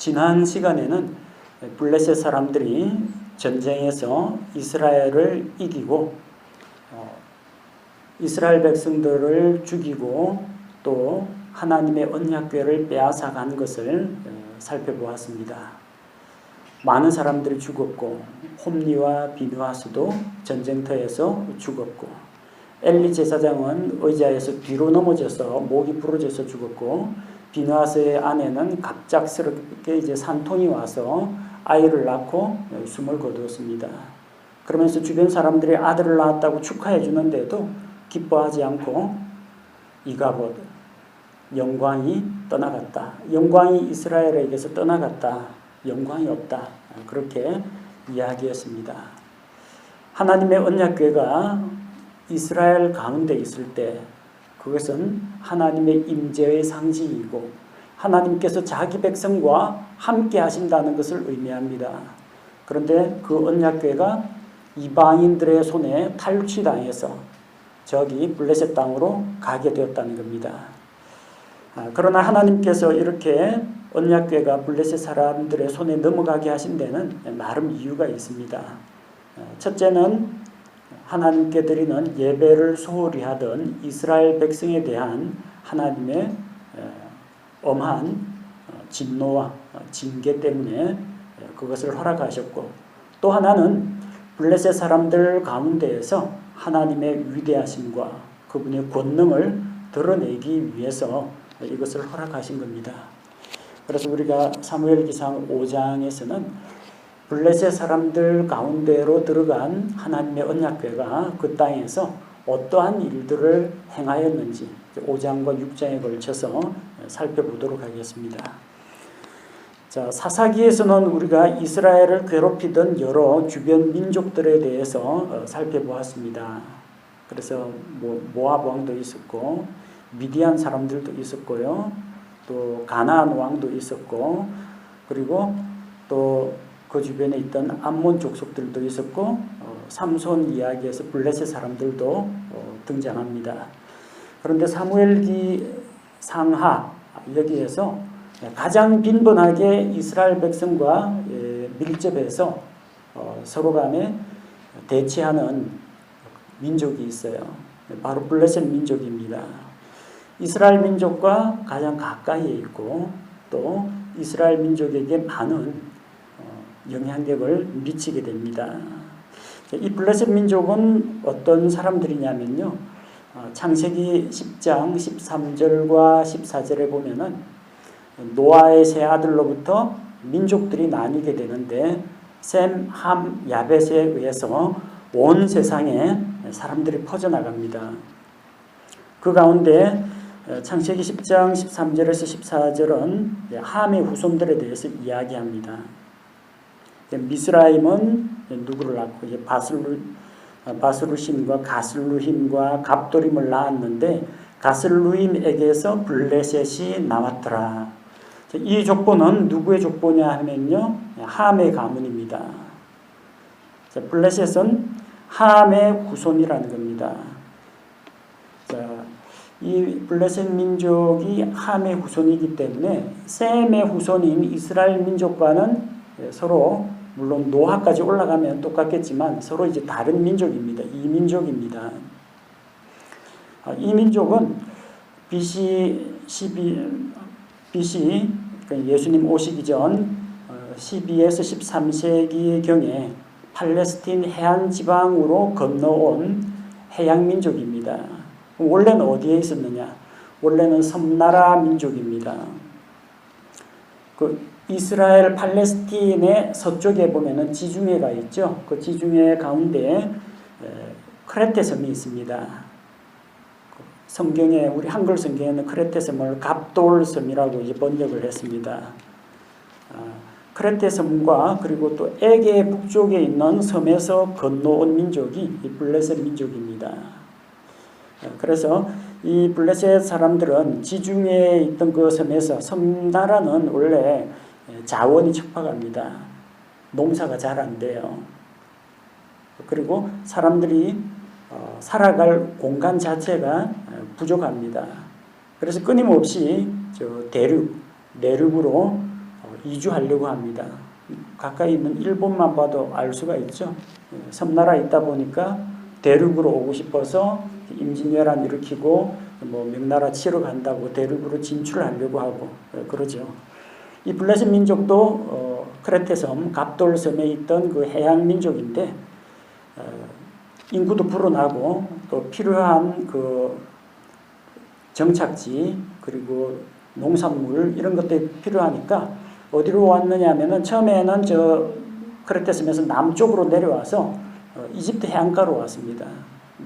지난 시간에는 블레셋 사람들이 전쟁에서 이스라엘을 이기고 이스라엘 백성들을 죽이고 또 하나님의 언약궤를 빼앗아간 것을 살펴보았습니다. 많은 사람들이 죽었고 홈리와 비느하스도 전쟁터에서 죽었고 엘리 제사장은 의자에서 뒤로 넘어져서 목이 부러져서 죽었고 비느하스의 아내는 갑작스럽게 산통이 와서 아이를 낳고 숨을 거두었습니다. 그러면서 주변 사람들이 아들을 낳았다고 축하해 주는데도 기뻐하지 않고 이가봇, 영광이 떠나갔다. 영광이 이스라엘에게서 떠나갔다. 영광이 없다. 그렇게 이야기했습니다. 하나님의 언약궤가 이스라엘 가운데 있을 때 그것은 하나님의 임재의 상징이고 하나님께서 자기 백성과 함께 하신다는 것을 의미합니다. 그런데 그 언약궤가 이방인들의 손에 탈취당해서 저기 블레셋 땅으로 가게 되었다는 겁니다. 그러나 하나님께서 이렇게 언약궤가 블레셋 사람들의 손에 넘어가게 하신 데는 나름 이유가 있습니다. 첫째는 하나님께 드리는 예배를 소홀히 하던 이스라엘 백성에 대한 하나님의 엄한 진노와 징계 때문에 그것을 허락하셨고, 또 하나는 블레셋 사람들 가운데에서 하나님의 위대하심과 그분의 권능을 드러내기 위해서 이것을 허락하신 겁니다. 그래서 우리가 사무엘기상 5장에서는 블레셋 사람들 가운데로 들어간 하나님의 언약궤가 그 땅에서 어떠한 일들을 행하였는지 5장과 6장에 걸쳐서 살펴보도록 하겠습니다. 자, 사사기에서는 우리가 이스라엘을 괴롭히던 여러 주변 민족들에 대해서 살펴보았습니다. 그래서 모압 왕도 있었고 미디안 사람들도 있었고요. 또 가나안 왕도 있었고 그리고 또 그 주변에 있던 암몬 족속들도 있었고 삼손 이야기에서 블레셋 사람들도 등장합니다. 그런데 사무엘기 상하 여기에서 가장 빈번하게 이스라엘 백성과 밀접해서 서로 간에 대치하는 민족이 있어요. 바로 블레셋 민족입니다. 이스라엘 민족과 가장 가까이에 있고 또 이스라엘 민족에게 많은 영향력을 미치게 됩니다. 이 블레셋 민족은 어떤 사람들이냐면요. 창세기 10장 13절과 14절에 보면은 노아의 세 아들로부터 민족들이 나뉘게 되는데 셈, 함, 야벳에 의해서 온 세상에 사람들이 퍼져나갑니다. 그 가운데 창세기 10장 13절에서 14절은 함의 후손들에 대해서 이야기합니다. 미스라임은 누구를 낳고 바스루심과 가슬루힘과 갑도림을 낳았는데 가슬루힘에게서 블레셋이 나왔더라. 이 족보는 누구의 족보냐 하면요, 함의 가문입니다. 블레셋은 함의 후손이라는 겁니다. 이 블레셋 민족이 함의 후손이기 때문에 셈의 후손인 이스라엘 민족과는 서로 물론 노아까지 올라가면 똑같겠지만 서로 이제 다른 민족입니다. 이민족입니다. 이 민족은 BC 예수님 오시기 전 12에서 13세기경에 팔레스틴 해안 지방으로 건너온 해양 민족입니다. 원래는 어디에 있었느냐? 원래는 섬나라 민족입니다. 이스라엘 팔레스틴의 서쪽에 보면은 지중해가 있죠. 그 지중해 가운데 크레테 섬이 있습니다. 성경에 우리 한글 성경에는 크레테 섬을 갑돌 섬이라고 번역을 했습니다. 크레테 섬과 그리고 또 에게 북쪽에 있는 섬에서 건너온 민족이 이 블레셋 민족입니다. 그래서 이 블레셋 사람들은 지중해에 있던 그 섬에서 섬나라는 원래 자원이 척박합니다. 농사가 잘 안 돼요. 그리고 사람들이 살아갈 공간 자체가 부족합니다. 그래서 끊임없이 내륙으로 이주하려고 합니다. 가까이 있는 일본만 봐도 알 수가 있죠. 섬나라에 있다 보니까 대륙으로 오고 싶어서 임진왜란 일으키고 뭐 명나라 치러 간다고 대륙으로 진출하려고 하고 그러죠. 이 블레셋 민족도 크레테 섬, 갑돌 섬에 있던 그 해양 민족인데 인구도 불어나고 또 필요한 그 정착지 그리고 농산물 이런 것들이 필요하니까 어디로 왔느냐 하면은 처음에는 저 크레테 섬에서 남쪽으로 내려와서 이집트 해안가로 왔습니다.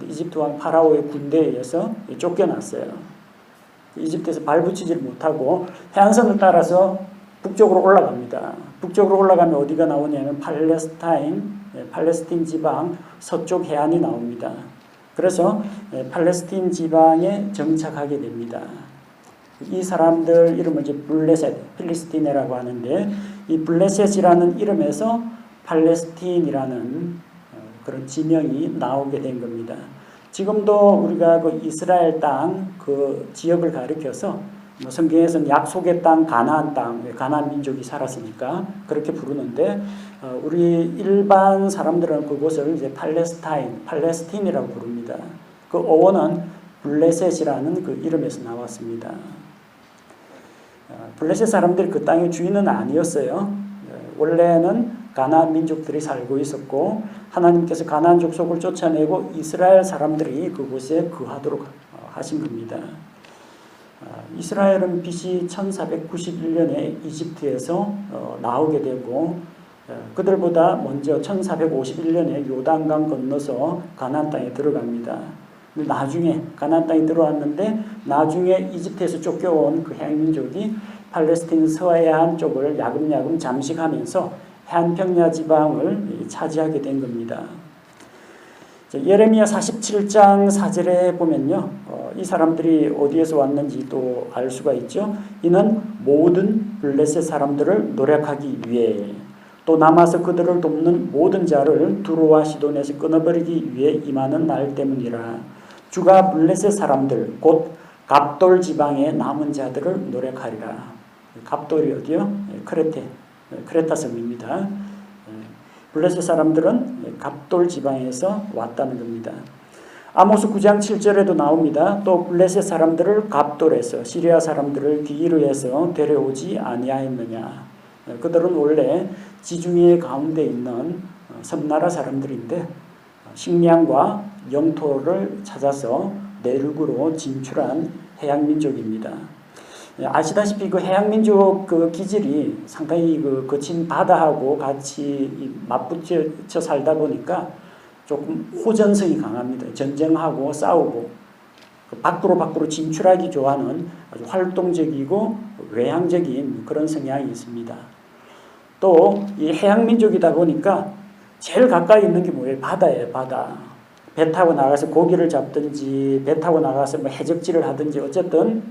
이집트 왕 파라오의 군대에 의해서 쫓겨났어요. 이집트에서 발붙이지를 못하고 해안선을 따라서 북쪽으로 올라갑니다. 북쪽으로 올라가면 어디가 나오냐면 팔레스틴 지방 서쪽 해안이 나옵니다. 그래서 팔레스틴 지방에 정착하게 됩니다. 이 사람들 이름을 이제 블레셋, 필리스티네라고 하는데 이 블레셋이라는 이름에서 팔레스틴이라는 그런 지명이 나오게 된 겁니다. 지금도 우리가 그 이스라엘 땅 그 지역을 가리켜서 뭐 성경에서는 약속의 땅, 가나안 땅, 가나안 민족이 살았으니까 그렇게 부르는데 우리 일반 사람들은 그곳을 이제 팔레스틴이라고 부릅니다. 그 어원은 블레셋이라는 그 이름에서 나왔습니다. 블레셋 사람들이 그 땅의 주인은 아니었어요. 원래는 가나안 민족들이 살고 있었고 하나님께서 가나안 족속을 쫓아내고 이스라엘 사람들이 그곳에 거하도록 하신 겁니다. 이스라엘은 BC 1491년에 이집트에서 나오게 되고 그들보다 먼저 1451년에 요단강 건너서 가나안 땅에 들어갑니다. 나중에 가나안 땅에 들어왔는데 나중에 이집트에서 쫓겨온 그 해양민족이 팔레스틴 서해안 쪽을 야금야금 잠식하면서 해안평야 지방을 차지하게 된 겁니다. 예레미야 47장 4절에 보면요. 이 사람들이 어디에서 왔는지 또 알 수가 있죠. 이는 모든 블레셋 사람들을 노력하기 위해 또 남아서 그들을 돕는 모든 자를 두로와 시돈에서 끊어버리기 위해 임하는 날 때문이라. 주가 블레셋 사람들 곧 갑돌 지방의 남은 자들을 노력하리라. 갑돌이 어디요? 크레타 섬입니다. 블레셋 사람들은 갑돌 지방에서 왔다는 겁니다. 아모스 9장 7절에도 나옵니다. 또 블레셋 사람들을 갑돌에서 시리아 사람들을 기르에서 데려오지 아니하였느냐. 그들은 원래 지중해 가운데 있는 섬나라 사람들인데 식량과 영토를 찾아서 내륙으로 진출한 해양민족입니다. 아시다시피 그 해양민족 그 기질이 상당히 그 거친 바다하고 같이 맞붙여 살다 보니까 조금 호전성이 강합니다. 전쟁하고 싸우고 밖으로 진출하기 좋아하는 아주 활동적이고 외향적인 그런 성향이 있습니다. 또 이 해양민족이다 보니까 제일 가까이 있는 게 뭐예요? 바다예요, 바다. 배 타고 나가서 고기를 잡든지 배 타고 나가서 뭐 해적질을 하든지 어쨌든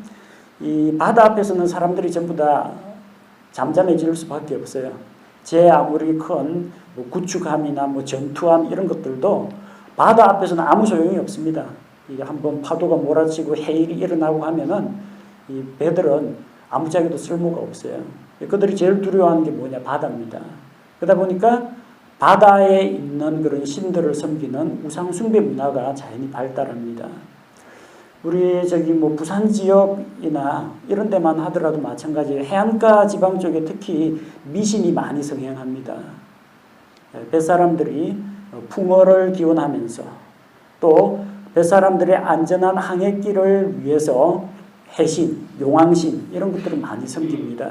이 바다 앞에서는 사람들이 전부 다 잠잠해질 수밖에 없어요. 제 아무리 큰 뭐 구축함이나 뭐 전투함 이런 것들도 바다 앞에서는 아무 소용이 없습니다. 이게 한번 파도가 몰아치고 해일이 일어나고 하면은 이 배들은 아무짝에도 쓸모가 없어요. 그들이 제일 두려워하는 게 뭐냐? 바다입니다. 그러다 보니까 바다에 있는 그런 신들을 섬기는 우상 숭배 문화가 자연히 발달합니다. 우리 뭐 부산 지역이나 이런 데만 하더라도 마찬가지예요. 해안가 지방 쪽에 특히 미신이 많이 성행합니다. 뱃사람들이 풍어를 기원하면서 또 뱃사람들의 안전한 항해길을 위해서 해신, 용왕신 이런 것들을 많이 섬깁니다.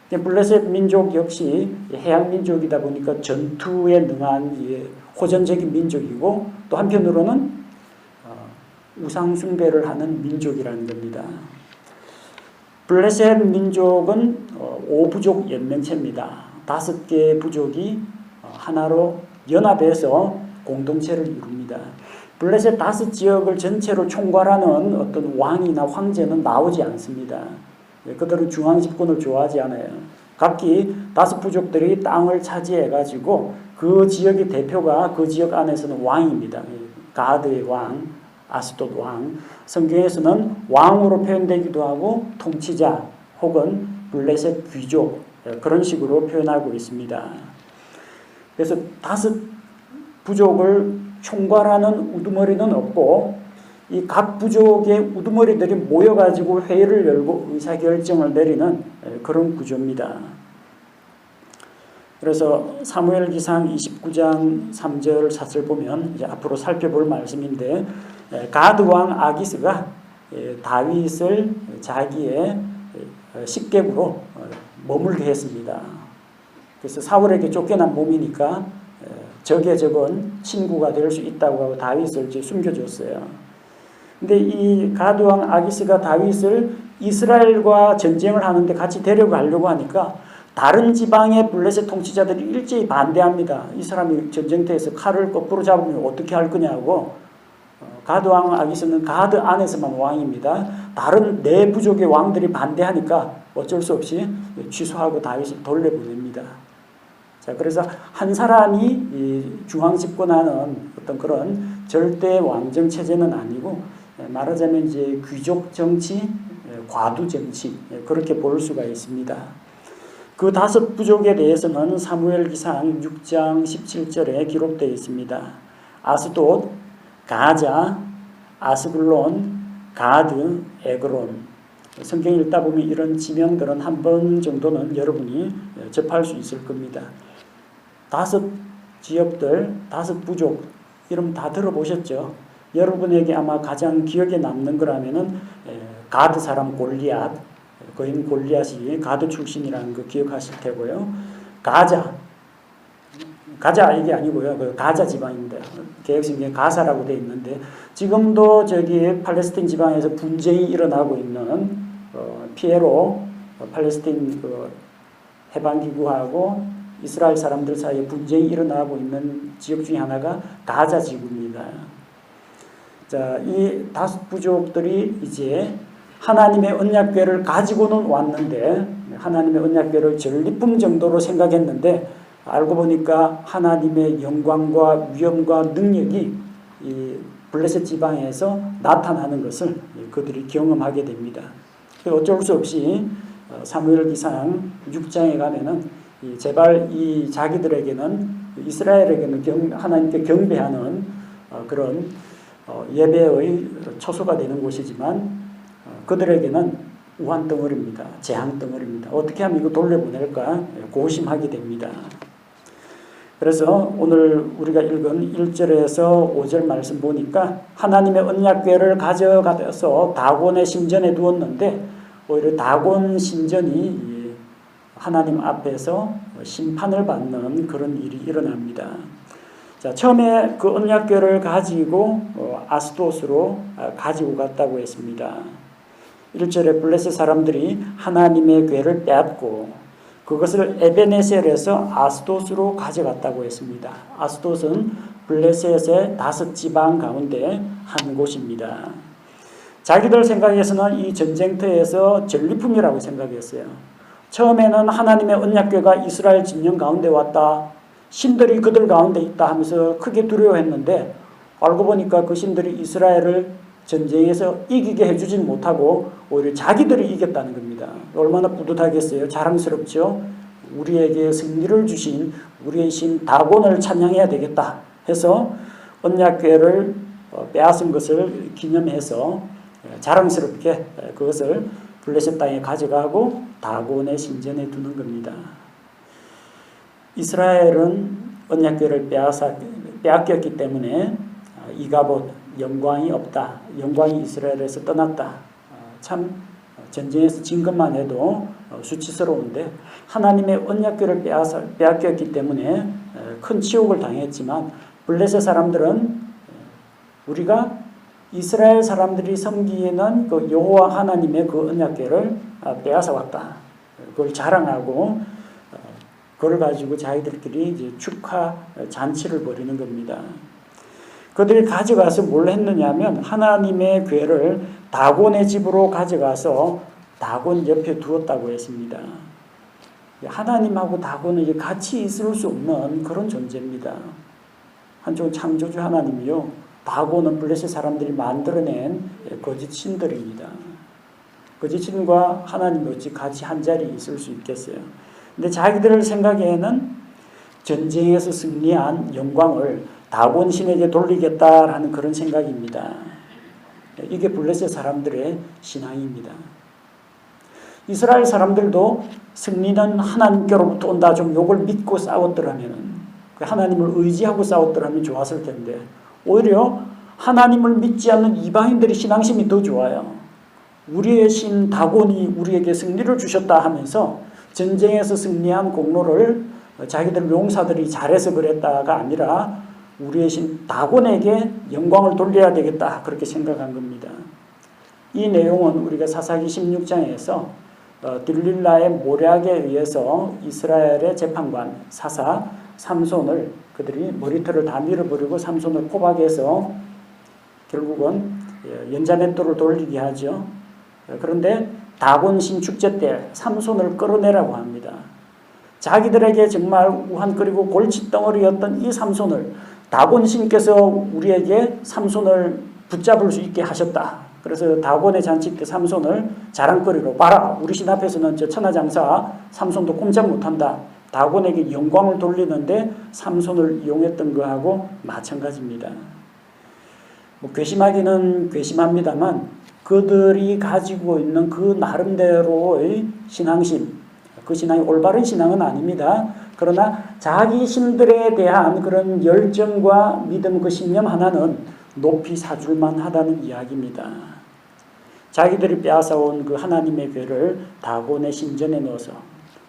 블레셋 민족 역시 해양민족이다 보니까 전투에 능한 호전적인 민족이고 또 한편으로는 우상 숭배를 하는 민족이라는 겁니다. 블레셋 민족은 5부족 연맹체입니다. 5개의 부족이 하나로 연합해서 공동체를 이룹니다. 블레셋 5지역을 전체로 총괄하는 어떤 왕이나 황제는 나오지 않습니다. 그들은 중앙 집권을 좋아하지 않아요. 각기 5부족들이 땅을 차지해가지고 그 지역의 대표가 그 지역 안에서는 왕입니다. 가드의 왕, 아스돗 왕. 성경에서는 왕으로 표현되기도 하고 통치자 혹은 블레셋 귀족, 그런 식으로 표현하고 있습니다. 그래서 5 부족을 총괄하는 우두머리는 없고 이 각 부족의 우두머리들이 모여가지고 회의를 열고 의사결정을 내리는 그런 구조입니다. 그래서 사무엘기상 29장 3절 사절 보면 이제 앞으로 살펴볼 말씀인데, 가드 왕 아기스가 다윗을 자기의 식객으로 머물게 했습니다. 그래서 사울에게 쫓겨난 몸이니까 적의 적은 친구가 될 수 있다고 하고 다윗을 이제 숨겨줬어요. 근데 이 가드 왕 아기스가 다윗을 이스라엘과 전쟁을 하는데 같이 데려가려고 하니까 다른 지방의 블레셋 통치자들이 일제히 반대합니다. 이 사람이 전쟁터에서 칼을 거꾸로 잡으면 어떻게 할 거냐고. 가드 왕 아기스는 가드 안에서만 왕입니다. 다른 네 부족의 왕들이 반대하니까 어쩔 수 없이 취소하고 다윗을 돌려보냅니다. 자, 그래서 한 사람이 이 중앙 집권하는 어떤 그런 절대 왕정 체제는 아니고, 말하자면 이제 귀족 정치, 과두 정치, 그렇게 볼 수가 있습니다. 그 5 부족에 대해서는 사무엘기상 6장 17절에 기록되어 있습니다. 아스돗, 가자, 아스글론, 가드, 에그론. 성경 읽다 보면 이런 지명들은 한 번 정도는 여러분이 접할 수 있을 겁니다. 5 지역들, 5 부족, 이름 다 들어보셨죠? 여러분에게 아마 가장 기억에 남는 거라면은 가드 사람 골리앗, 거인 골리앗이 가드 출신이라는 거 기억하실 테고요. 가자 이게 아니고요. 그 가자 지방입니다. 개혁성경에 가사라고 되어 있는데, 지금도 저기 팔레스틴 지방에서 분쟁이 일어나고 있는 피에로 팔레스틴 그 해방기구하고 이스라엘 사람들 사이에 분쟁이 일어나고 있는 지역 중에 하나가 가자 지구입니다. 자, 이 5 부족들이 이제 하나님의 언약궤를 가지고는 왔는데, 하나님의 언약궤를 전리품 정도로 생각했는데, 알고 보니까 하나님의 영광과 위엄과 능력이 이 블레셋 지방에서 나타나는 것을 그들이 경험하게 됩니다. 어쩔 수 없이 사무엘기상 6장에 가면은 제발 이 자기들에게는, 이스라엘에게는 하나님께 경배하는 그런 예배의 초소가 되는 곳이지만 그들에게는 우한덩어리입니다. 재앙덩어리입니다. 어떻게 하면 이거 돌려보낼까 고심하게 됩니다. 그래서 오늘 우리가 읽은 1절에서 5절 말씀 보니까 하나님의 언약궤를 가져가서 다곤의 신전에 두었는데, 오히려 다곤 신전이 하나님 앞에서 심판을 받는 그런 일이 일어납니다. 자, 처음에 그 언약궤를 가지고 아스돗으로 가지고 갔다고 했습니다. 1절에 블레셋 사람들이 하나님의 궤를 빼앗고 그것을 에베네셀에서 아스돗으로 가져갔다고 했습니다. 아스돗은 블레셋의 5 지방 가운데 한 곳입니다. 자기들 생각에서는 이 전쟁터에서 전리품이라고 생각했어요. 처음에는 하나님의 언약궤가 이스라엘 진영 가운데 왔다, 신들이 그들 가운데 있다 하면서 크게 두려워했는데, 알고 보니까 그 신들이 이스라엘을 전쟁에서 이기게 해주진 못하고 오히려 자기들이 이겼다는 겁니다. 얼마나 뿌듯하겠어요. 자랑스럽죠. 우리에게 승리를 주신 우리의 신 다곤을 찬양해야 되겠다 해서 언약궤를 빼앗은 것을 기념해서 자랑스럽게 그것을 블레셋 땅에 가져가고 다곤의 신전에 두는 겁니다. 이스라엘은 언약궤를 빼앗겼기 때문에 이가봇, 영광이 없다, 영광이 이스라엘에서 떠났다. 참 전쟁에서 진 것만 해도 수치스러운데, 하나님의 언약궤를 빼앗겼기 때문에 큰 치욕을 당했지만 블레셋 사람들은 우리가 이스라엘 사람들이 섬기는 그 여호와 하나님의 그 언약궤를 빼앗아 왔다, 그걸 자랑하고 그걸 가지고 자기들끼리 이제 축하 잔치를 벌이는 겁니다. 그들이 가져가서 뭘 했느냐면 하나님의 궤를 다곤의 집으로 가져가서 다곤 옆에 두었다고 했습니다. 하나님하고 다곤은 같이 있을 수 없는 그런 존재입니다. 한쪽 창조주 하나님이요, 다곤은 블레셋 사람들이 만들어낸 거짓 신들입니다. 거짓신과 하나님이 어찌 같이 한 자리에 있을 수 있겠어요. 근데 자기들 생각에는 전쟁에서 승리한 영광을 다곤 신에게 돌리겠다라는 그런 생각입니다. 이게 블레셋 사람들의 신앙입니다. 이스라엘 사람들도 승리는 하나님께로부터 온다, 좀 요걸 믿고 싸웠더라면, 하나님을 의지하고 싸웠더라면 좋았을 텐데, 오히려 하나님을 믿지 않는 이방인들의 신앙심이 더 좋아요. 우리의 신 다곤이 우리에게 승리를 주셨다 하면서 전쟁에서 승리한 공로를 자기들 용사들이 잘해서 그랬다가 아니라 우리의 신 다곤에게 영광을 돌려야 되겠다, 그렇게 생각한 겁니다. 이 내용은 우리가 사사기 16장에서 들릴라의 모략에 의해서 이스라엘의 재판관 사사 삼손을, 그들이 머리털을 다 밀어버리고 삼손을 포박해서 결국은 연자맷돌을 돌리게 하죠. 그런데 다곤 신 축제 때 삼손을 끌어내라고 합니다. 자기들에게 정말 우한거리고 골칫덩어리였던 이 삼손을 다곤 신께서 우리에게 삼손을 붙잡을 수 있게 하셨다. 그래서 다곤의 잔치 때 삼손을 자랑거리로, 봐라, 우리 신 앞에서는 저 천하장사 삼손도 꼼짝 못한다. 다곤에게 영광을 돌리는데 삼손을 이용했던 거하고 마찬가지입니다. 뭐 괘씸하기는 괘씸합니다만 그들이 가지고 있는 그 나름대로의 신앙심, 그 신앙이 올바른 신앙은 아닙니다. 그러나 자기 신들에 대한 그런 열정과 믿음, 그 신념 하나는 높이 사줄만 하다는 이야기입니다. 자기들이 빼앗아온 그 하나님의 괴를 다곤의 신전에 넣어서,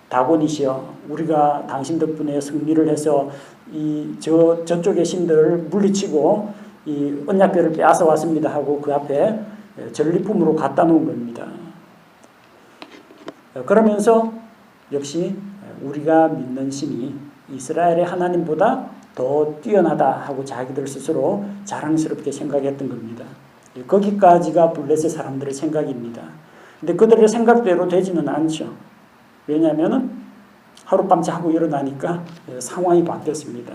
다곤이시여, 우리가 당신 덕분에 승리를 해서 저쪽의 신들을 물리치고 이 언약궤를 빼앗아 왔습니다 하고 그 앞에 전리품으로 갖다 놓은 겁니다. 그러면서 역시 우리가 믿는 신이 이스라엘의 하나님보다 더 뛰어나다 하고 자기들 스스로 자랑스럽게 생각했던 겁니다. 거기까지가 블레셋 사람들의 생각입니다. 근데 그들의 생각대로 되지는 않죠. 왜냐하면 하룻밤 자고 일어나니까 상황이 바뀌었습니다.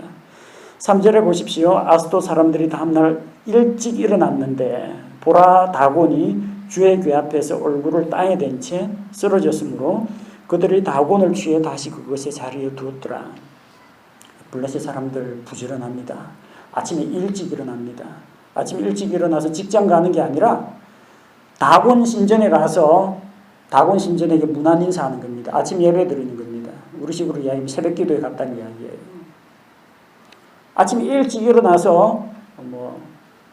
3절에 보십시오. 아스도 사람들이 다음날 일찍 일어났는데 보라, 다곤이 주의 궤 앞에서 얼굴을 땅에 댄 채 쓰러졌으므로 그들이 다곤을 취해 다시 그것의 자리에 두었더라. 블레셋 사람들 부지런합니다. 아침에 일찍 일어납니다. 아침에 일찍 일어나서 직장 가는 게 아니라 다곤 신전에 가서 다곤 신전에게 문안 인사하는 겁니다. 아침 예배 드리는 겁니다. 우리식으로 이야기하면 새벽 기도에 갔다는 이야기예요. 아침에 일찍 일어나서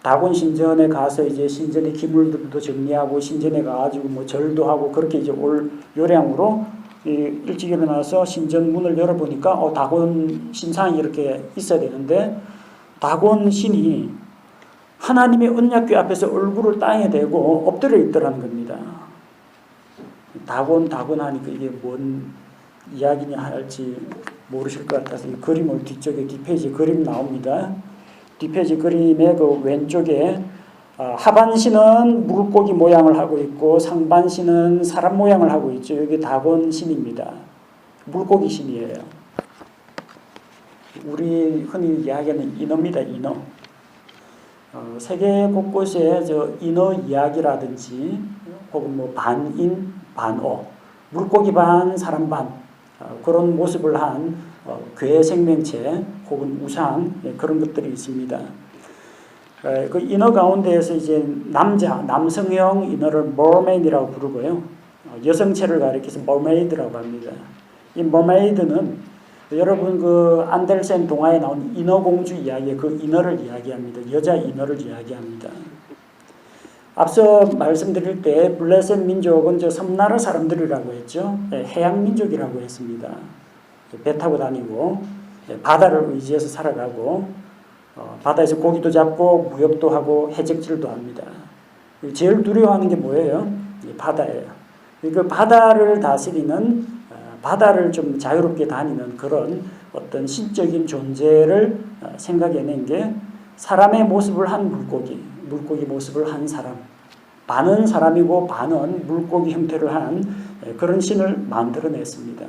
다곤 신전에 가서 이제 신전의 기물들도 정리하고 신전에 가가지고 절도 하고 그렇게 이제 올 요량으로 일찍 일어나서 신전 문을 열어보니까 다곤 신상이 이렇게 있어야 되는데 다곤 신이 하나님의 언약궤 앞에서 얼굴을 땅에 대고 엎드려 있더라는 겁니다. 다곤 하니까 이게 뭔 이야기냐 할지 모르실 것 같아서 이 그림을 뒤쪽에 뒷페이지 그림 나옵니다. 뒷페이지 그림의 그 왼쪽에 하반신은 물고기 모양을 하고 있고 상반신은 사람 모양을 하고 있죠. 여기 다곤 신입니다. 물고기 신이에요. 우리 흔히 이야기하는 인어입니다. 인어. 세계 곳곳에 인어 이야기라든지 혹은 반인, 반어, 물고기 반, 사람 반 그런 모습을 한 괴 생명체 혹은 우상 그런 것들이 있습니다. 그 인어 가운데에서 이제 남성형 인어를 mermaid이라고 부르고요. 여성체를 가리켜서 mermaid라고 합니다. 이 mermaid는 여러분 그 안델센 동화에 나온 인어공주 이야기의 그 인어를 이야기합니다. 여자 인어를 이야기합니다. 앞서 말씀드릴 때 블레셋 민족은 섬나라 사람들이라고 했죠. 해양 민족이라고 했습니다. 배 타고 다니고 바다를 의지해서 살아가고 바다에서 고기도 잡고 무역도 하고 해적질도 합니다. 제일 두려워하는 게 뭐예요? 바다예요. 그 바다를 다스리는, 바다를 좀 자유롭게 다니는 그런 어떤 신적인 존재를 생각해낸 게 사람의 모습을 한 물고기 모습을 한 사람, 반은 사람이고 반은 물고기 형태를 한 그런 신을 만들어냈습니다.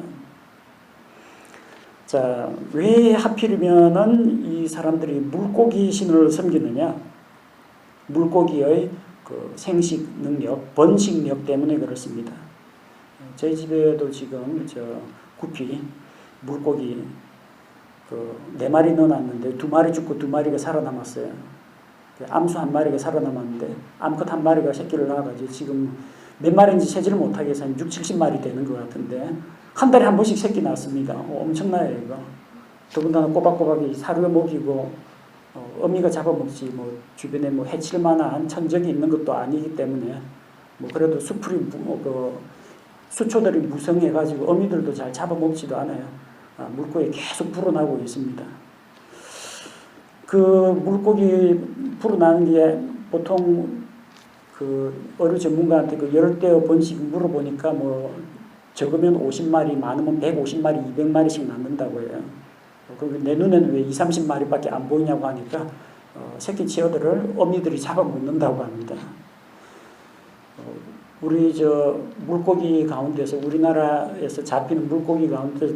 자, 왜 하필이면은 이 사람들이 물고기 신을 섬기느냐? 물고기의 그 그 생식 능력, 번식력 때문에 그렇습니다. 저희 집에도 지금 구피 물고기 4마리 넣어놨는데 2마리 죽고 2마리가 살아남았어요. 암수 1마리가 살아남았는데 암컷 1마리가 새끼를 낳아가지고 지금 몇 마리인지 세지를 못하게 해서 한 60-70마리 되는 것 같은데 한 달에 한 번씩 새끼 낳습니다. 엄청나요 이거. 더군다나 꼬박꼬박 사료에 먹이고 어미가 잡아먹지 뭐 주변에 뭐 해칠 만한 천적이 있는 것도 아니기 때문에 뭐 그래도 수초들이 무성해가지고 어미들도 잘 잡아먹지도 않아요. 물고기 계속 불어나고 있습니다. 그 물고기 불어나는 게 보통 그 어류 전문가한테 그 열대어 번식 물어보니까 뭐 적으면 50마리, 많으면 150마리, 200마리씩 낳는다고 해요. 내 눈에는 왜 20-30마리밖에 안 보이냐고 하니까 새끼 치어들을 어미들이 잡아먹는다고 합니다. 우리 물고기 가운데서 우리나라에서 잡히는 물고기 가운데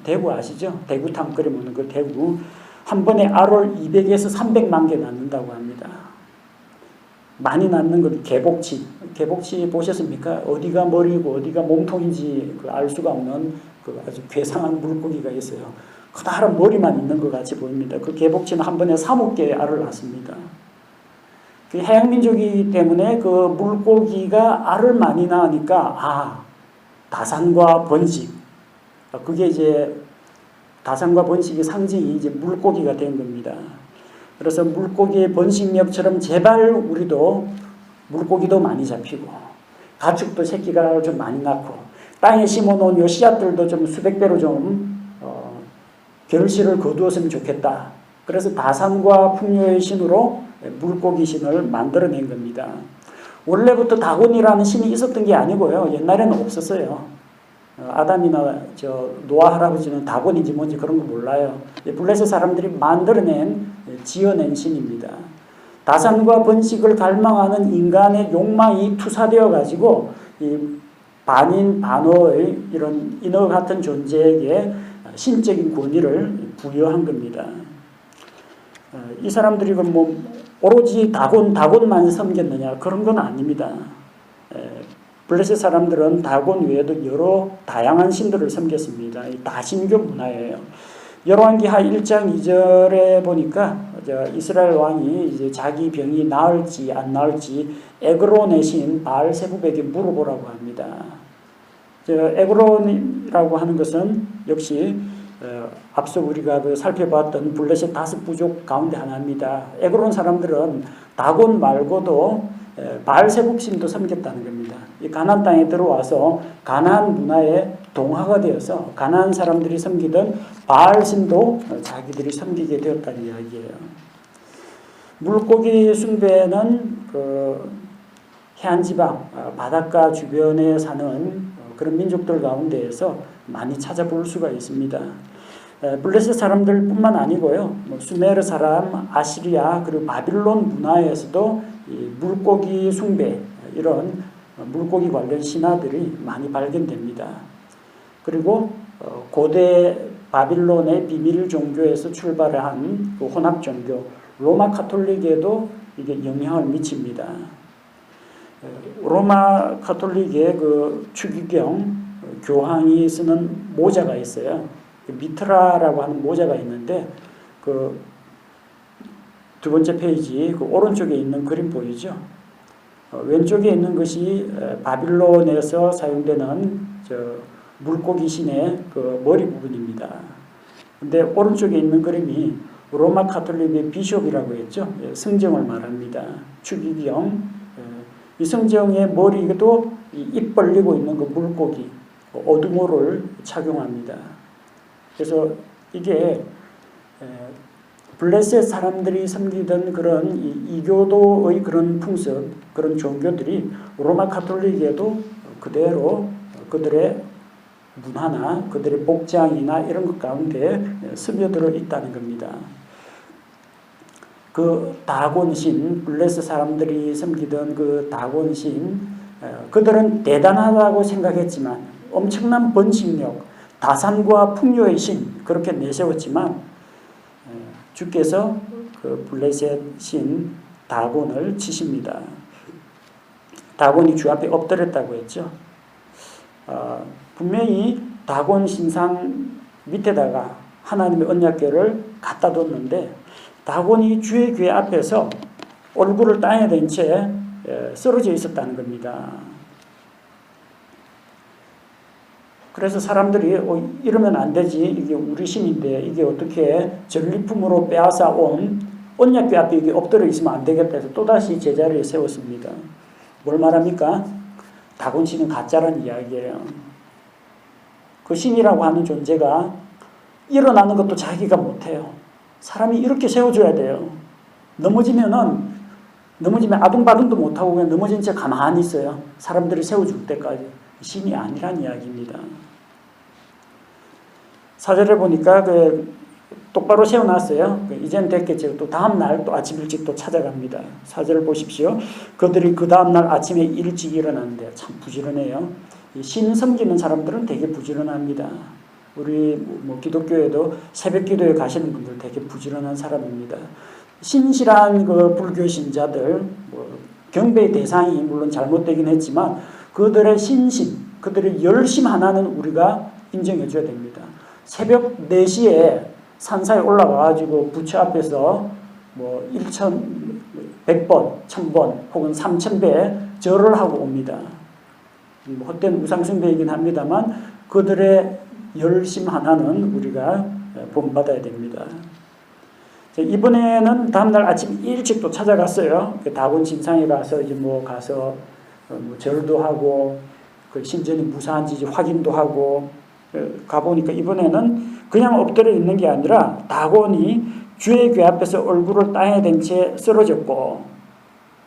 대구 아시죠? 대구탕 끓여 먹는 그 대구 한 번에 알을 200에서 300만 개 낳는다고 합니다. 많이 낳는 건 개복치 보셨습니까? 어디가 머리고 어디가 몸통인지 알 수가 없는 그 아주 괴상한 물고기가 있어요. 커다란 머리만 있는 것 같이 보입니다. 그 개복치는 한 번에 3억 개의 알을 낳습니다. 그 해양민족이기 때문에 그 물고기가 알을 많이 낳으니까 다산과 번식, 그게 이제 다산과 번식의 상징이 이제 물고기가 된 겁니다. 그래서 물고기의 번식력처럼 제발 우리도 물고기도 많이 잡히고 가축도 새끼가 좀 많이 낳고 땅에 심어놓은 요 씨앗들도 좀 수백 배로 좀 결실을 거두었으면 좋겠다. 그래서 다산과 풍요의 신으로 물고기 신을 만들어낸 겁니다. 원래부터 다곤이라는 신이 있었던 게 아니고요. 옛날에는 없었어요. 아담이나 노아 할아버지는 다곤인지 뭔지 그런 거 몰라요. 블레셋 사람들이 지어낸 신입니다. 다산과 번식을 갈망하는 인간의 욕망이 투사되어 가지고 이 반인 반어의 이런 인어 같은 존재에게 신적인 권위를 부여한 겁니다. 이 사람들이 뭐 오로지 다곤만 섬겼느냐 그런 건 아닙니다. 블레셋 사람들은 다곤 외에도 여러 다양한 신들을 섬겼습니다. 이 다신교 문화예요. 열왕기하 1장 2절에 보니까 이스라엘 왕이 이제 자기 병이 나을지 안 나을지 에그론의 신 바알세붑에게 물어보라고 합니다. 에그론이라고 하는 것은 역시 앞서 우리가 살펴봤던 블레셋 5부족 가운데 하나입니다. 에그론 사람들은 다곤 말고도 바알세붑 신도 섬겼다는 겁니다. 이 가나안 땅에 들어와서 가나안 문화에 동화가 되어서 가나안 사람들이 섬기던 바알 신도 자기들이 섬기게 되었다는 이야기예요. 물고기 숭배는 해안지방 바닷가 주변에 사는 그런 민족들 가운데에서 많이 찾아볼 수가 있습니다. 블레셋 사람들뿐만 아니고요, 수메르 사람, 아시리아 그리고 바빌론 문화에서도 이 물고기 숭배 이런 물고기 관련 신화들이 많이 발견됩니다. 그리고 고대 바빌론의 비밀 종교에서 출발한 그 혼합 종교 로마 카톨릭에도 이게 영향을 미칩니다. 로마 카톨릭의 그 추기경 교황이 쓰는 모자가 있어요. 미트라라고 하는 모자가 있는데 그 두 번째 페이지 그 오른쪽에 있는 그림 보이죠? 왼쪽에 있는 것이 바빌론에서 사용되는 물고기 신의 그 머리 부분입니다. 근데 오른쪽에 있는 그림이 로마 카톨릭의 비숍이라고 했죠. 성정을 말합니다. 추기경. 이 성정의 머리도 입 벌리고 있는 그 물고기 어두모를 착용합니다. 그래서 이게 블레셋 사람들이 섬기던 그런 이교도의 그런 풍습, 그런 종교들이 로마 카톨릭에도 그대로 그들의 문화나 그들의 복장이나 이런 것 가운데 스며들어 있다는 겁니다. 그 다곤신, 블레셋 사람들이 섬기던 그 다곤신, 그들은 대단하다고 생각했지만 엄청난 번식력, 다산과 풍요의 신 그렇게 내세웠지만 주께서 그 블레셋 신 다곤을 치십니다. 다곤이 주 앞에 엎드렸다고 했죠. 분명히 다곤 신상 밑에다가 하나님의 언약궤를 갖다 뒀는데 다곤이 주의 궤 앞에서 얼굴을 땅에 댄 채 쓰러져 있었다는 겁니다. 그래서 사람들이 이러면 안 되지. 이게 우리 신인데 이게 어떻게 전리품으로 빼앗아 온 언약궤 앞에 이게 엎드려 있으면 안 되겠다 해서 또다시 제자리에 세웠습니다. 뭘 말합니까? 다곤 신은 가짜라는 이야기예요. 그 신이라고 하는 존재가 일어나는 것도 자기가 못해요. 사람이 이렇게 세워줘야 돼요. 넘어지면 아둥바둥도 못하고 그냥 넘어진 채 가만히 있어요. 사람들이 세워줄 때까지. 신이 아니란 이야기입니다. 4절에 보니까 똑바로 세워놨어요. 이젠 됐겠죠. 또 다음날 또 아침 일찍 또 찾아갑니다. 4절을 보십시오. 그들이 그 다음날 아침에 일찍 일어났는데 참 부지런해요. 신 섬기는 사람들은 되게 부지런합니다. 우리 기독교에도 새벽 기도에 가시는 분들 되게 부지런한 사람입니다. 신실한 그 불교 신자들, 경배의 대상이 물론 잘못되긴 했지만 그들의 신심, 그들의 열심 하나는 우리가 인정해 줘야 됩니다. 새벽 4시에 산사에 올라가가지고 부처 앞에서 1,100번, 1,000번 혹은 3,000배 절을 하고 옵니다. 헛된 우상숭배이긴 합니다만 그들의 열심 하나는 우리가 본받아야 됩니다. 이번에는 다음날 아침 일찍 또 찾아갔어요. 다곤 진상에 가서 절도 하고 그 신전이 무사한지 확인도 하고 가보니까 이번에는 그냥 엎드려 있는 게 아니라 다곤이 주의 궤 앞에서 얼굴을 땅에 댄 채 쓰러졌고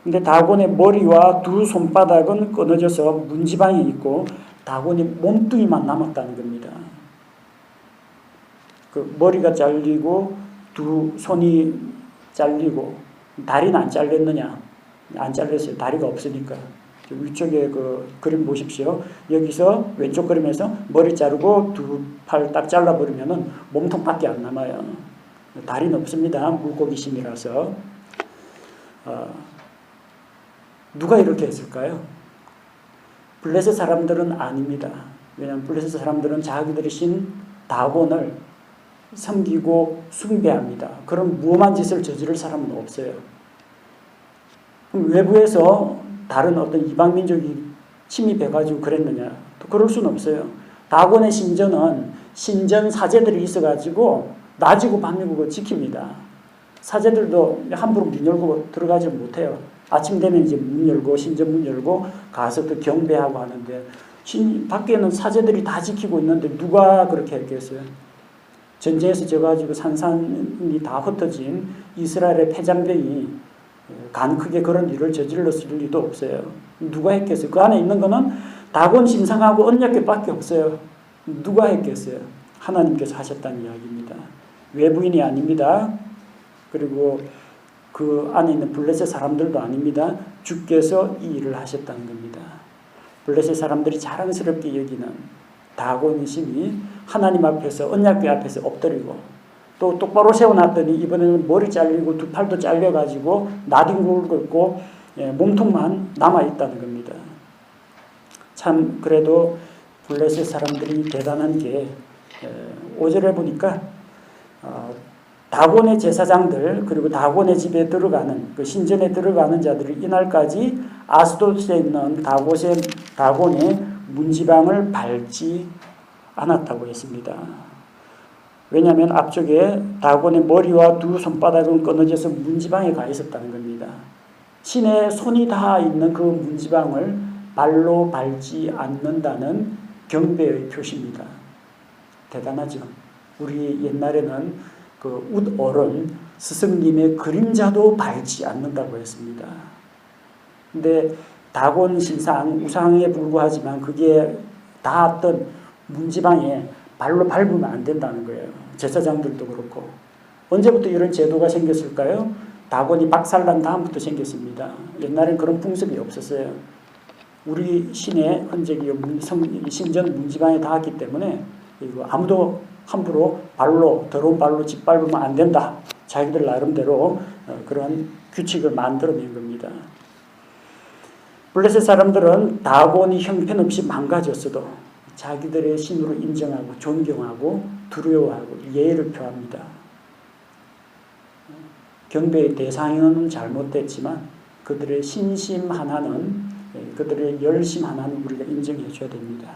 근데 다곤의 머리와 두 손바닥은 끊어져서 문지방에 있고 다곤이 몸뚱이만 남았다는 겁니다. 그 머리가 잘리고 두 손이 잘리고 다리는 안 잘렸느냐? 안 잘렸어요. 다리가 없으니까. 위쪽에 그 그림 보십시오. 여기서 왼쪽 그림에서 머리 자르고 두 팔 딱 잘라버리면은 몸통밖에 안 남아요. 다리는 없습니다. 물고기 신이라서. 누가 이렇게 했을까요? 블레셋 사람들은 아닙니다. 왜냐하면 블레셋 사람들은 자기들의 신 다곤을 섬기고 숭배합니다. 그런 무엄한 짓을 저지를 사람은 없어요. 그럼 외부에서 다른 어떤 이방 민족이 침입해가지고 그랬느냐? 또 그럴 수는 없어요. 다곤의 신전은 신전 사제들이 있어가지고 낮이고 밤이고 지킵니다. 사제들도 함부로 문 열고 들어가지 못해요. 아침 되면 이제 문 열고 신전 문 열고 가서 또 경배하고 하는데 밖에는 사제들이 다 지키고 있는데 누가 그렇게 했겠어요? 전쟁에서 져가지고 산산이 다 흩어진 이스라엘의 패잔병이 간 크게 그런 일을 저질렀을 리도 없어요. 누가 했겠어요? 그 안에 있는 거는 다곤 신상하고 언약궤밖에 없어요. 누가 했겠어요? 하나님께서 하셨다는 이야기입니다. 외부인이 아닙니다. 그리고 그 안에 있는 블레셋 사람들도 아닙니다. 주께서 이 일을 하셨다는 겁니다. 블레셋 사람들이 자랑스럽게 여기는 다곤 신이 하나님 앞에서 언약궤 앞에서 엎드리고 또 똑바로 세워놨더니 이번에는 머리 잘리고 두 팔도 잘려가지고 나뒹굴고 있고 몸통만 남아있다는 겁니다. 참 그래도 블레셋 사람들이 대단한 게 5절에 보니까 다곤의 제사장들 그리고 다곤의 집에 들어가는 그 신전에 들어가는 자들이 이날까지 아스도스에 있는 다곤의 문지방을 밟지 않았다고 했습니다. 왜냐하면 앞쪽에 다곤의 머리와 두 손바닥은 끊어져서 문지방에 가 있었다는 겁니다. 신의 손이 다 있는 그 문지방을 발로 밟지 않는다는 경배의 표시입니다. 대단하죠. 우리 옛날에는 그 웃어른 스승님의 그림자도 밟지 않는다고 했습니다. 근데 다곤 신상 우상에 불과하지만 그게 닿았던 문지방에 발로 밟으면 안 된다는 거예요. 제사장들도 그렇고. 언제부터 이런 제도가 생겼을까요? 다곤이 박살난 다음부터 생겼습니다. 옛날엔 그런 풍습이 없었어요. 우리 신의 흔적이 신전 문지방에 닿았기 때문에 아무도 함부로 더러운 발로 짓밟으면 안 된다. 자기들 나름대로 그런 규칙을 만들어낸 겁니다. 블레셋 사람들은 다곤이 형편없이 망가졌어도 자기들의 신으로 인정하고 존경하고 두려워하고 예의를 표합니다. 경배의 대상은 잘못됐지만 그들의 신심 하나는, 그들의 열심 하나는 우리가 인정해 줘야 됩니다.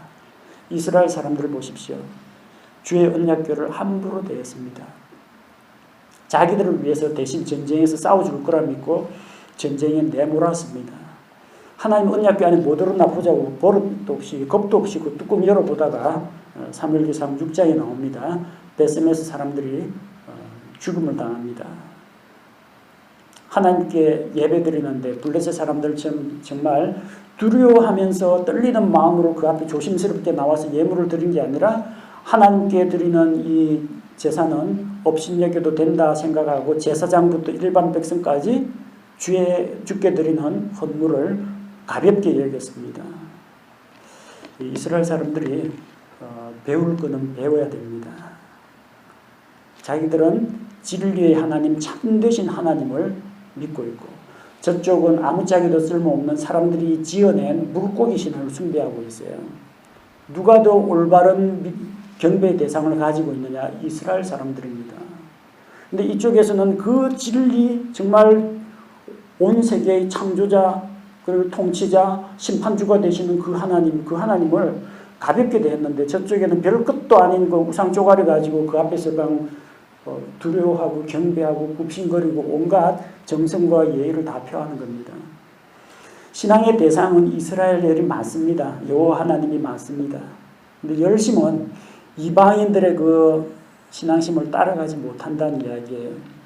이스라엘 사람들을 보십시오. 주의 언약궤를 함부로 대했습니다. 자기들을 위해서 대신 전쟁에서 싸워줄 거라 믿고 전쟁에 내몰았습니다. 하나님 언약궤 안에 뭐 들었나 보자고 버릇도 없이 겁도 없이 그 뚜껑 열어보다가 사무엘기상 6장에 나옵니다. 베스메스 사람들이 죽음을 당합니다. 하나님께 예배드리는데 블레셋 사람들처럼 정말 두려워하면서 떨리는 마음으로 그 앞에 조심스럽게 나와서 예물을 드린 게 아니라 하나님께 드리는 이 제사는 업신여겨도 된다 생각하고 제사장부터 일반 백성까지 주께 드리는 헌물을 가볍게 여겼습니다. 이스라엘 사람들이 배울 것은 배워야 됩니다. 자기들은 진리의 하나님, 참되신 하나님을 믿고 있고 저쪽은 아무짝에도 쓸모없는 사람들이 지어낸 물고기 신을 숭배하고 있어요. 누가 더 올바른 경배의 대상을 가지고 있느냐? 이스라엘 사람들입니다. 근데 이쪽에서는 그 진리, 정말 온 세계의 창조자, 그리고 통치자, 심판주가 되시는 그 하나님을 가볍게 대했는데 저쪽에는 별 것도 아닌 그 우상 쪼가리 가지고 그 앞에서 그냥 두려워하고 경배하고 굽신거리고 온갖 정성과 예의를 다 표하는 겁니다. 신앙의 대상은 이스라엘이 맞습니다. 여호와 하나님이 맞습니다. 근데 열심은 이방인들의 그 신앙심을 따라가지 못한다는 이야기예요.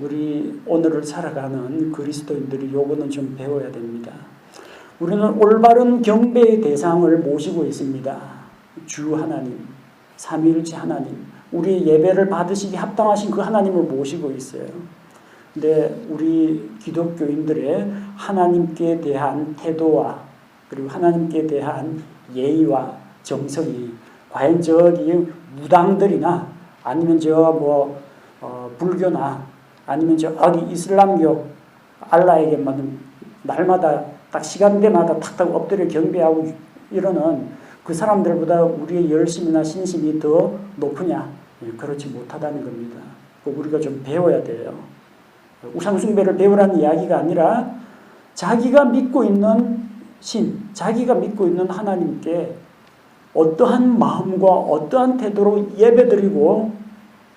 우리 오늘을 살아가는 그리스도인들이 요거는 좀 배워야 됩니다. 우리는 올바른 경배의 대상을 모시고 있습니다. 주 하나님, 삼위일체 하나님, 우리 예배를 받으시기 합당하신 그 하나님을 모시고 있어요. 근데 우리 기독교인들의 하나님께 대한 태도와 그리고 하나님께 대한 예의와 정성이 과연 저기 무당들이나 아니면 불교나 아니면 저기 이슬람교 알라에게만 날마다 딱 시간대마다 탁탁 엎드려 경배하고 이러는 그 사람들보다 우리의 열심이나 신심이 더 높으냐? 그렇지 못하다는 겁니다. 우리가 좀 배워야 돼요. 우상숭배를 배우라는 이야기가 아니라 자기가 믿고 있는 신, 자기가 믿고 있는 하나님께 어떠한 마음과 어떠한 태도로 예배드리고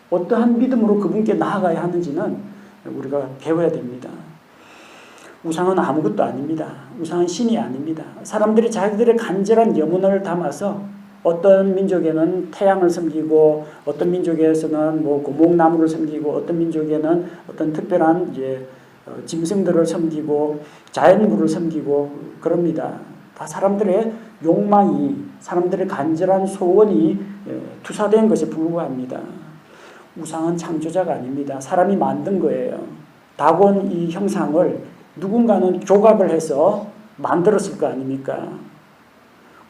어떠한 믿음으로 그분께 나아가야 하는지는 우리가 배워야 됩니다. 우상은 아무것도 아닙니다. 우상은 신이 아닙니다. 사람들이 자기들의 간절한 염원을 담아서 어떤 민족에는 태양을 섬기고 어떤 민족에서는 고목나무를 섬기고 어떤 민족에는 어떤 특별한 짐승들을 섬기고 자연물을 섬기고 그럽니다. 다 사람들의 욕망이 사람들의 간절한 소원이 투사된 것에 불과합니다. 우상은 창조자가 아닙니다. 사람이 만든 거예요. 다곤 이 형상을 누군가는 조각을 해서 만들었을 거 아닙니까?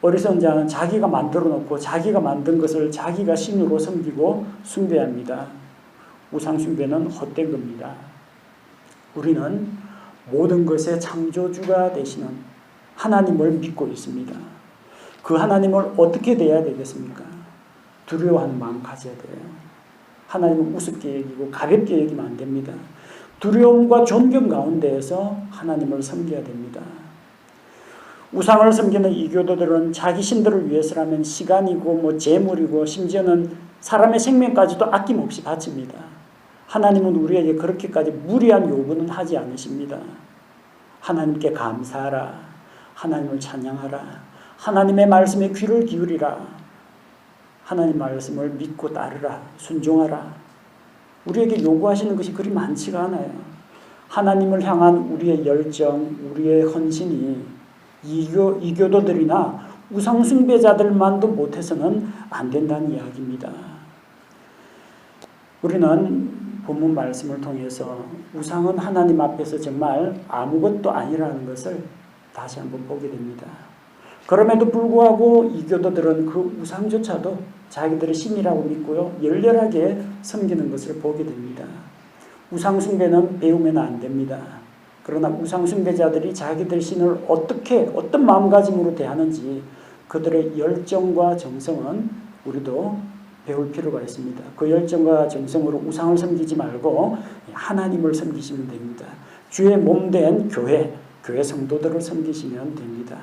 어리석은 자는 자기가 만들어 놓고 자기가 만든 것을 자기가 신으로 섬기고 숭배합니다. 우상 숭배는 헛된 겁니다. 우리는 모든 것의 창조주가 되시는 하나님을 믿고 있습니다. 그 하나님을 어떻게 대해야 되겠습니까? 두려워하는 마음 가져야 돼요. 하나님을 우습게 여기고 가볍게 여기면 안 됩니다. 두려움과 존경 가운데에서 하나님을 섬겨야 됩니다. 우상을 섬기는 이교도들은 자기 신들을 위해서라면 시간이고 재물이고 심지어는 사람의 생명까지도 아낌없이 바칩니다. 하나님은 우리에게 그렇게까지 무리한 요구는 하지 않으십니다. 하나님께 감사하라. 하나님을 찬양하라. 하나님의 말씀에 귀를 기울이라. 하나님 말씀을 믿고 따르라. 순종하라. 우리에게 요구하시는 것이 그리 많지가 않아요. 하나님을 향한 우리의 열정, 우리의 헌신이 이교도들이나 우상숭배자들만도 못해서는 안 된다는 이야기입니다. 우리는 본문 말씀을 통해서 우상은 하나님 앞에서 정말 아무것도 아니라는 것을 다시 한번 보게 됩니다. 그럼에도 불구하고 이교도들은 그 우상조차도 자기들의 신이라고 믿고요, 열렬하게 섬기는 것을 보게 됩니다. 우상숭배는 배우면 안 됩니다. 그러나 우상 숭배자들이 자기들 신을 어떤 마음가짐으로 대하는지 그들의 열정과 정성은 우리도 배울 필요가 있습니다. 그 열정과 정성으로 우상을 섬기지 말고 하나님을 섬기시면 됩니다. 주의 몸된 교회 성도들을 섬기시면 됩니다.